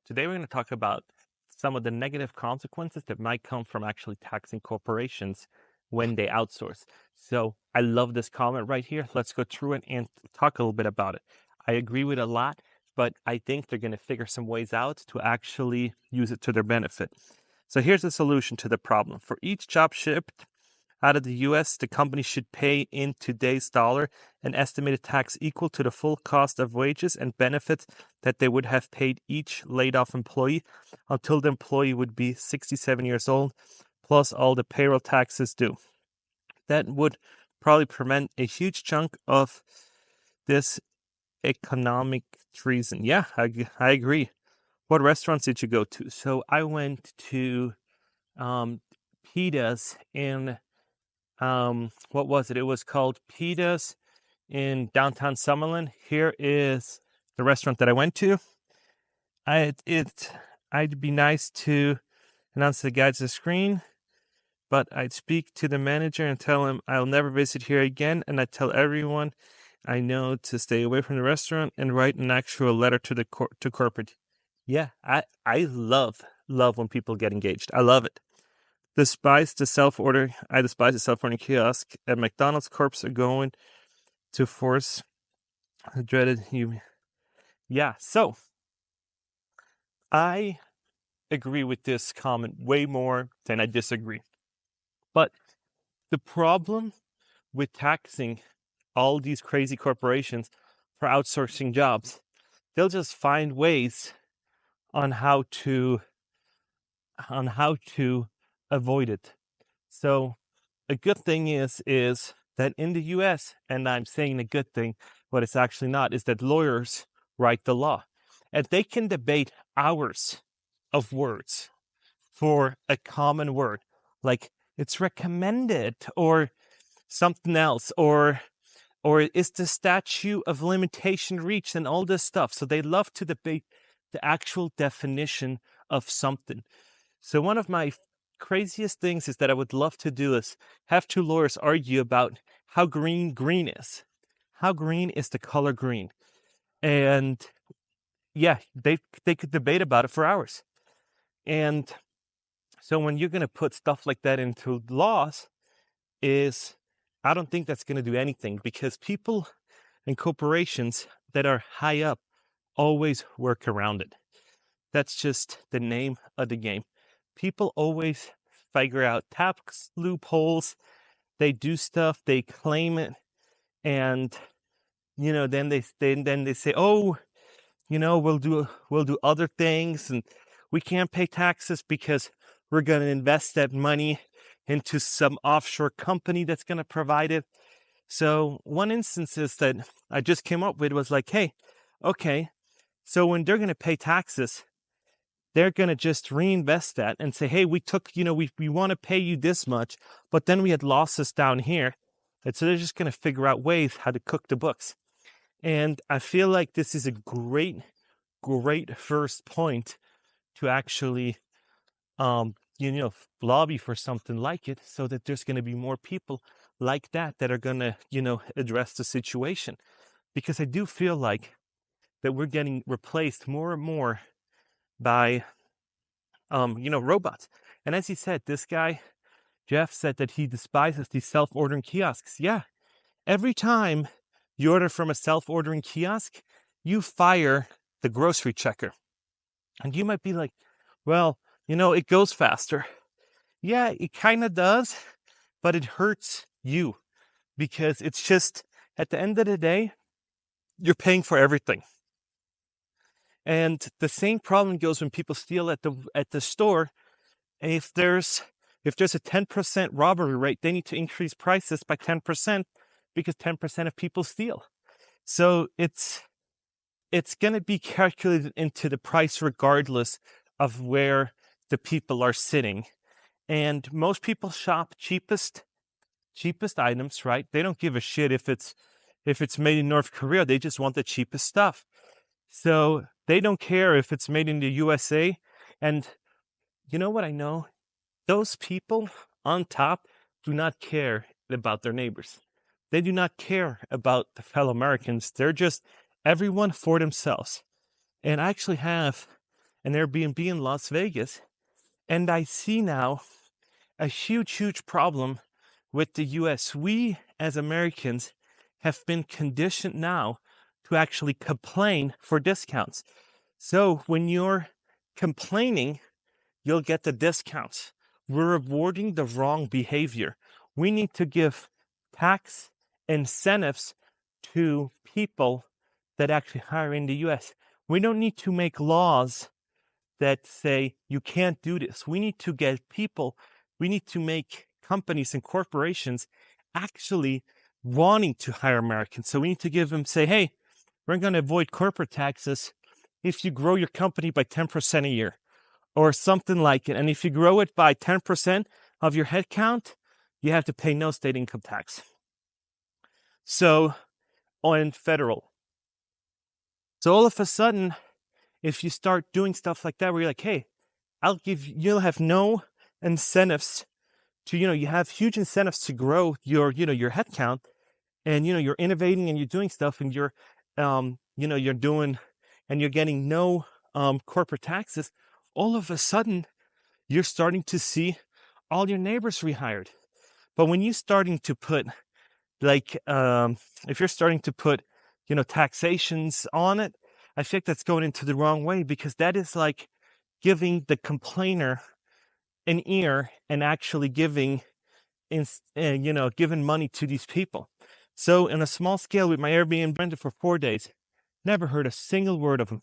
Today we're going to talk about some of the negative consequences that might come from actually taxing corporations when they outsource. So I love this comment right here. Let's go through it and talk a little bit about it. I agree with a lot, but I think they're going to figure some ways out to actually use it to their benefit. So here's the solution to the problem. For each job shipped out of the US, the company should pay in today's dollar an estimated tax equal to the full cost of wages and benefits that they would have paid each laid off employee until the employee would be 67 years old, plus all the payroll taxes due. That would probably prevent a huge chunk of this economic treason. Yeah, I agree. What restaurants did you go to? So I went to Pita's in what was it? It was called Pita's in downtown Summerlin. Here is the restaurant that I went to. I'd be nice to announce the guide to the screen, but I'd speak to the manager and tell him I'll never visit here again, and I'd tell everyone I know to stay away from the restaurant and write an actual letter to the to corporate. Yeah, I love when people get engaged. I love it. I despise the self-ordering kiosk at McDonald's. Corps are going to force the dreaded you. Yeah, so I agree with this comment way more than I disagree. But the problem with taxing all these crazy corporations for outsourcing jobs, they'll just find ways on how to avoid it. So a good thing is that in the US, and I'm saying a good thing, but it's actually not, is that lawyers write the law. And they can debate hours of words for a common word, like it's recommended or something else, or is the statute of limitation reached, and all this stuff. So they love to debate the actual definition of something. So one of my craziest things is that I would love to do is have two lawyers argue about how green is. How green is the color green? And yeah, they could debate about it for hours. And so when you're going to put stuff like that into laws, I don't think that's going to do anything, because people and corporations that are high up always work around it. That's just the name of the game. People always figure out tax loopholes. They do stuff, they claim it, and then they say, "Oh, we'll do other things, and we can't pay taxes because we're going to invest that money into some offshore company that's going to provide it." So one instance is that I just came up with was like, hey, okay, so when they're going to pay taxes, they're going to just reinvest that and say, hey, we took, we want to pay you this much, but then we had losses down here. And so they're just going to figure out ways how to cook the books. And I feel like this is a great first point to actually, lobby for something like it, so that there's going to be more people like that are going to, address the situation. Because I do feel like that we're getting replaced more and more by, robots. And as he said, this guy, Jeff, said that he despises these self-ordering kiosks. Yeah, every time you order from a self-ordering kiosk, you fire the grocery checker. And you might be like, well, it goes faster. Yeah, it kind of does, but it hurts you, because it's just, at the end of the day, you're paying for everything. And the same problem goes when people steal at the store. If there's a 10% robbery rate, they need to increase prices by 10%, because 10% of people steal. So it's going to be calculated into the price regardless of where the people are sitting. And most people shop cheapest items, right? They don't give a shit if it's made in North Korea. They just want the cheapest stuff. So they don't care if it's made in the USA. And you know what I know? Those people on top do not care about their neighbors. They do not care about the fellow Americans. They're just everyone for themselves. And I actually have an Airbnb in Las Vegas, and I see now a huge problem with the US. We as Americans have been conditioned now to actually complain for discounts. So when you're complaining, you'll get the discounts. We're rewarding the wrong behavior. We need to give tax incentives to people that actually hire in the US. We don't need to make laws that say you can't do this. We need to get people, we need to make companies and corporations actually wanting to hire Americans. So we need to give them, say, hey, we're going to avoid corporate taxes if you grow your company by 10% a year or something like it. And if you grow it by 10% of your headcount, you have to pay no state income tax. So on federal. So all of a sudden, if you start doing stuff like that, where you're like, hey, you'll have no incentives to, you have huge incentives to grow your headcount, and, you're innovating and you're doing stuff, and you're doing, and you're getting no corporate taxes. All of a sudden, you're starting to see all your neighbors rehired. But when you're starting to put if you're starting to put, taxations on it, I think that's going into the wrong way, because that is like giving the complainer an ear and actually giving money to these people. So in a small scale with my Airbnb rented for 4 days, never heard a single word of them.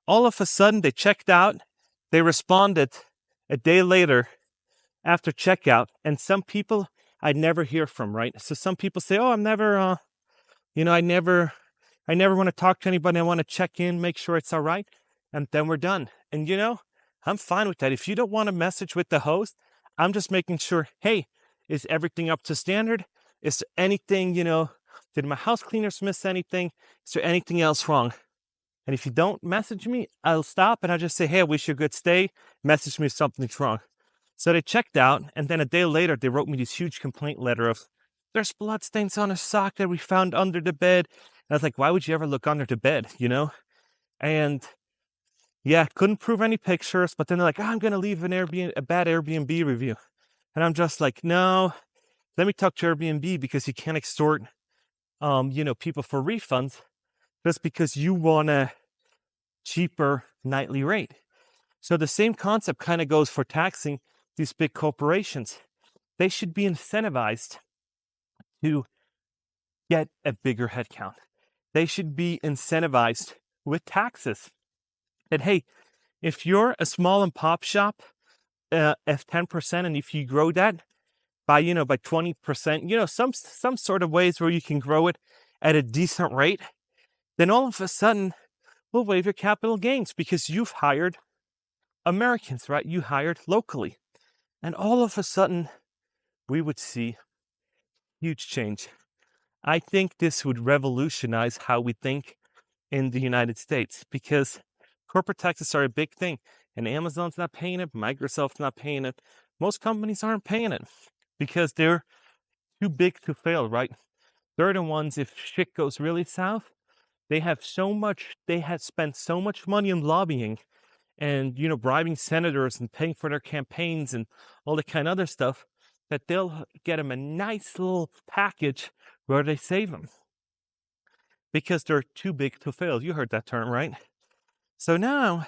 All of a sudden they checked out, they responded a day later after checkout, and some people I'd never hear from, right? So some people say, oh, I never want to talk to anybody. I want to check in, make sure it's all right, and then we're done. And I'm fine with that. If you don't want to message with the host, I'm just making sure, hey, is everything up to standard? Is there anything, did my house cleaners miss anything? Is there anything else wrong? And if you don't message me, I'll stop and I'll just say, hey, I wish you a good stay. Message me if something's wrong. So they checked out, and then a day later, they wrote me this huge complaint letter of, there's bloodstains on a sock that we found under the bed. And I was like, why would you ever look under the bed, And yeah, couldn't prove any pictures, but then they're like, I'm going to leave a bad Airbnb review. And I'm just like, no, let me talk to Airbnb, because you can't extort, people for refunds just because you want a cheaper nightly rate. So the same concept kind of goes for taxing these big corporations. They should be incentivized to get a bigger headcount. They should be incentivized with taxes. And hey, if you're a small and pop shop, at 10%, and if you grow that by 20%, some sort of ways where you can grow it at a decent rate, then all of a sudden we'll waive your capital gains, because you've hired Americans, right? You hired locally. And all of a sudden we would see huge change. I think this would revolutionize how we think in the United States, because corporate taxes are a big thing, and Amazon's not paying it, Microsoft's not paying it. Most companies aren't paying it because they're too big to fail, right? They're the ones, if shit goes really south, they have spent so much money on lobbying and, bribing senators and paying for their campaigns and all that kind of other stuff, that they'll get them a nice little package where they save them, because they're too big to fail. You heard that term, right? So now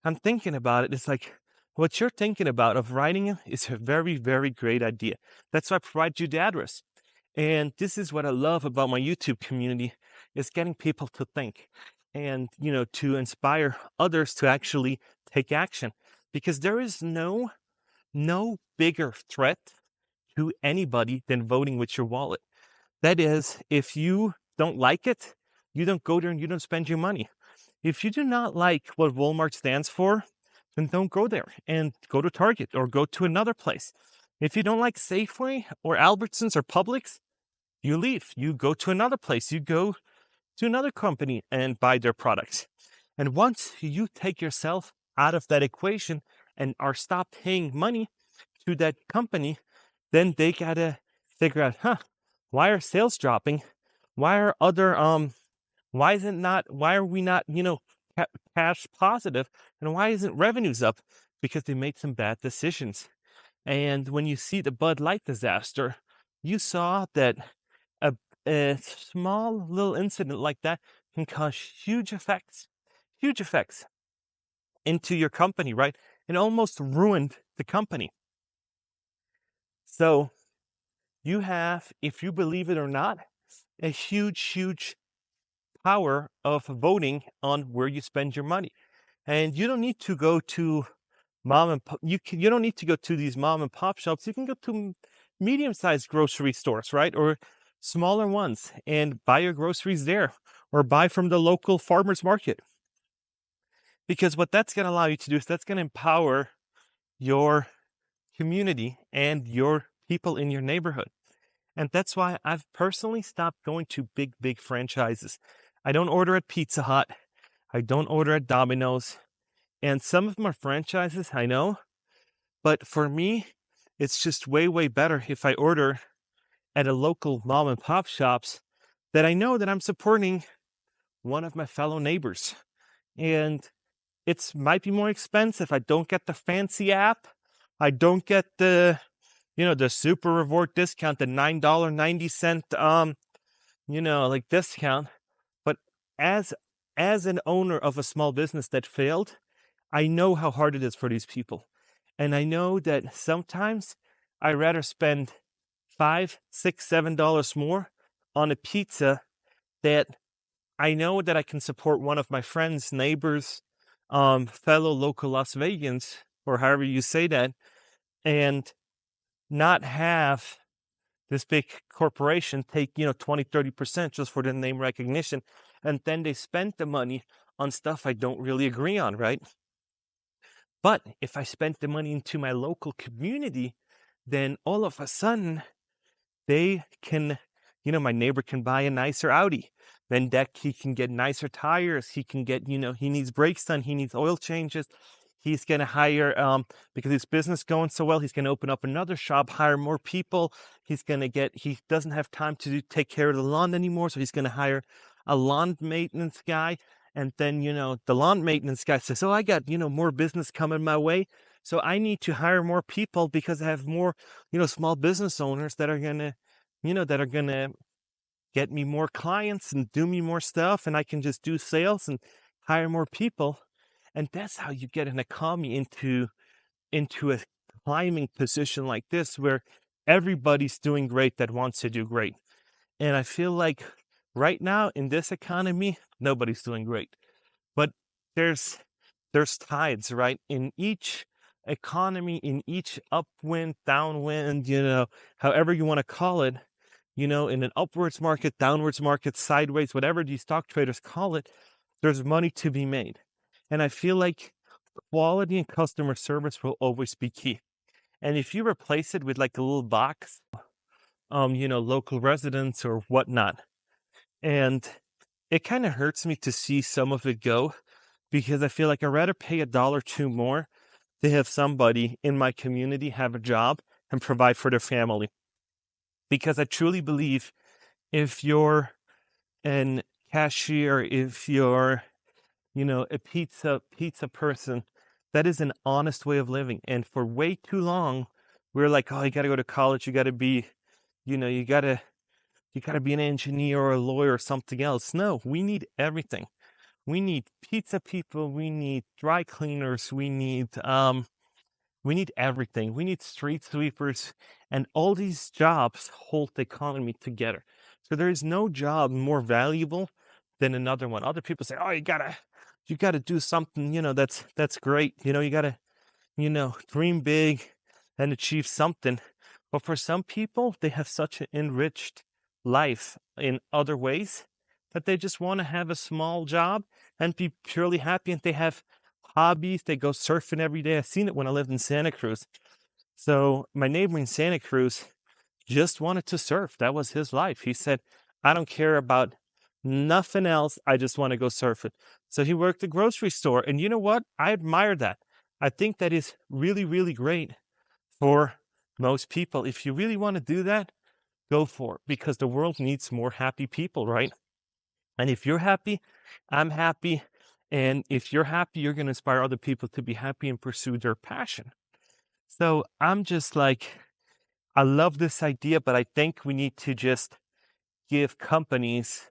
I'm thinking about it. It's like, what you're thinking about of writing it is a very, very great idea. That's why I provide you the address. And this is what I love about my YouTube community, is getting people to think and, to inspire others to actually take action, because there is no bigger threat to anybody than voting with your wallet. That is, if you don't like it, you don't go there and you don't spend your money. If you do not like what Walmart stands for, then don't go there, and go to Target or go to another place. If you don't like Safeway or Albertsons or Publix, you leave. You go to another place. You go to another company and buy their products. And once you take yourself out of that equation and are stop paying money to that company, then they gotta figure out, why are sales dropping? Why are we not, cash positive, and why isn't revenues up? Because they made some bad decisions. And when you see the Bud Light disaster, you saw that a, a small little incident like that can cause huge effects into your company, right? And almost ruined the company. So you have, if you believe it or not, a huge power of voting on where you spend your money. And you don't need to go to mom and pop, you don't need to go to these mom and pop shops. You can go to medium-sized grocery stores, right? Or smaller ones and buy your groceries there, or buy from the local farmers market. Because what that's going to allow you to do is that's going to empower your community and your people in your neighborhood. And that's why I've personally stopped going to big franchises. I don't order at Pizza Hut. I don't order at Domino's. And some of my franchises, I know, but for me, it's just way better if I order at a local mom and pop shops that I know that I'm supporting one of my fellow neighbors. And it's might be more expensive. I don't get the fancy app. I don't get the, the super reward discount, the $9.90 like discount. But as an owner of a small business that failed, I know how hard it is for these people. And I know that sometimes I rather spend $5, $6, $7 more on a pizza that I know that I can support one of my friends, neighbors, fellow local Las Vegans, or however you say that, and not have this big corporation take 20-30% just for the name recognition, and then they spend the money on stuff I don't really agree on, right? But if I spent the money into my local community, then all of a sudden they can, my neighbor can buy a nicer Audi. Then that he can get nicer tires. He can get, he needs brakes done. He needs oil changes. He's going to hire, because his business going so well, he's going to open up another shop, hire more people. He doesn't have time to take care of the lawn anymore. So he's going to hire a lawn maintenance guy. And then, the lawn maintenance guy says, oh, I got, more business coming my way. So I need to hire more people because I have more, small business owners that are going to, get me more clients and do me more stuff. And I can just do sales and hire more people. And that's how you get an economy into a climbing position like this, where everybody's doing great that wants to do great. And I feel like right now in this economy, nobody's doing great. But there's tides, right? In each economy, in each upwind, downwind, however you want to call it, in an upwards market, downwards market, sideways, whatever these stock traders call it, there's money to be made. And I feel like quality and customer service will always be key. And if you replace it with like a little box, local residents or whatnot, and it kind of hurts me to see some of it go, because I feel like I'd rather pay $1 or $2 more to have somebody in my community have a job and provide for their family. Because I truly believe if you're an cashier, if you're, a pizza person, that is an honest way of living. And for way too long, we're like, oh, you got to go to college. You got to be, you got to be an engineer or a lawyer or something else. No, we need everything. We need pizza people. We need dry cleaners. We need everything. We need street sweepers, and all these jobs hold the economy together. So there is no job more valuable than another one. Other people say, "Oh, you gotta do something. That's great. You gotta, dream big and achieve something." But for some people, they have such an enriched life in other ways that they just want to have a small job and be purely happy, and they have hobbies. They go surfing every day. I've seen it when I lived in Santa Cruz. So my neighbor in Santa Cruz just wanted to surf. That was his life. He said, I don't care about nothing else. I just want to go surfing. So he worked a grocery store. And you know what? I admire that. I think that is really great for most people. If you really want to do that, go for it, because the world needs more happy people, right? And if you're happy, I'm happy. And if you're happy, you're going to inspire other people to be happy and pursue their passion. So I'm just like, I love this idea, but I think we need to just give companies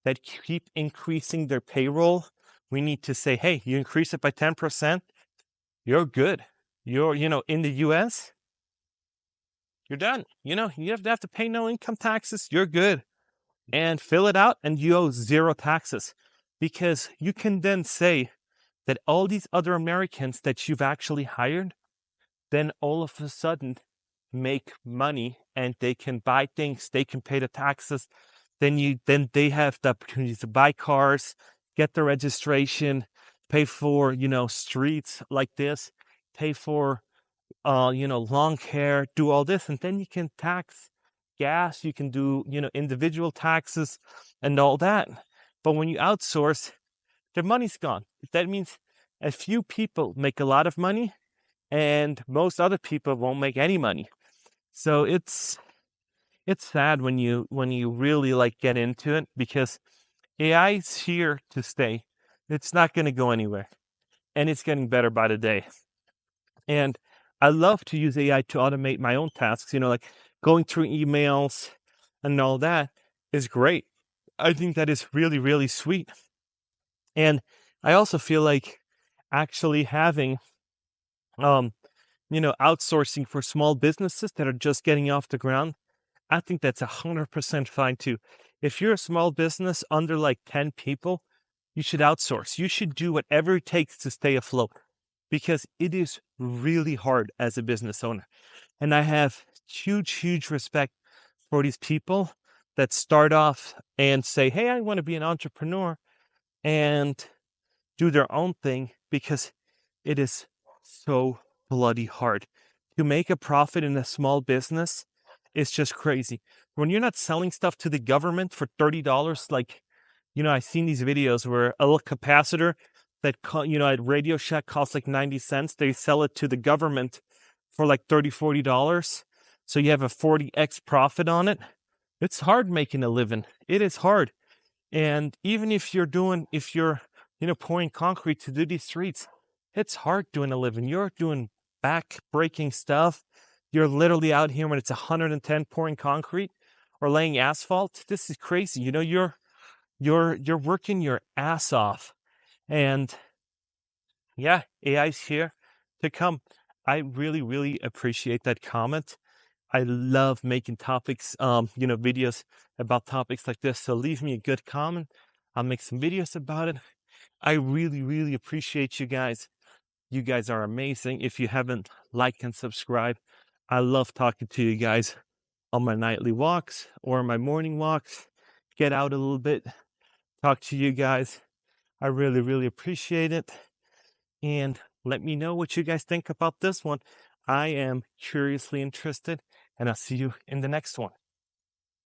that keep increasing their payroll, we need to say, hey, you increase it by 10%, you're good. In the US, you're done. You have to pay no income taxes, you're good. And fill it out and you owe zero taxes. Because you can then say that all these other Americans that you've actually hired, then all of a sudden make money and they can buy things, they can pay the taxes. Then they have the opportunity to buy cars, get the registration, pay for, streets like this, pay for long hair, do all this, and then you can tax gas, you can do, individual taxes and all that. But when you outsource, their money's gone. That means a few people make a lot of money and most other people won't make any money. So it's sad when you really like get into it, because AI is here to stay. It's not going to go anywhere, and it's getting better by the day. And I love to use AI to automate my own tasks, like going through emails and all that is great. I think that is really, really sweet. And I also feel like actually having, outsourcing for small businesses that are just getting off the ground, I think that's 100% fine too. If you're a small business under like 10 people, you should outsource. You should do whatever it takes to stay afloat, because it is really hard as a business owner. And I have huge, huge respect for these people that start off and say, hey, I want to be an entrepreneur and do their own thing, because it is so bloody hard. To make a profit in a small business is just crazy. When you're not selling stuff to the government for $30, like, I've seen these videos where a little capacitor that, at Radio Shack costs like 90 cents. They sell it to the government for like $30, $40. So you have a 40x profit on it. It's hard making a living. It is hard. And even if you're, pouring concrete to do these streets, it's hard doing a living. You're doing back breaking stuff. You're literally out here when it's 110 pouring concrete or laying asphalt. This is crazy. You're working your ass off. And yeah, AI's here to come. I really, really appreciate that comment. I love making topics, videos about topics like this. So leave me a good comment. I'll make some videos about it. I really, really appreciate you guys. You guys are amazing. If you haven't, like and subscribe. I love talking to you guys on my nightly walks or my morning walks. Get out a little bit, talk to you guys. I really, really appreciate it. And let me know what you guys think about this one. I am curiously interested, and I'll see you in the next one.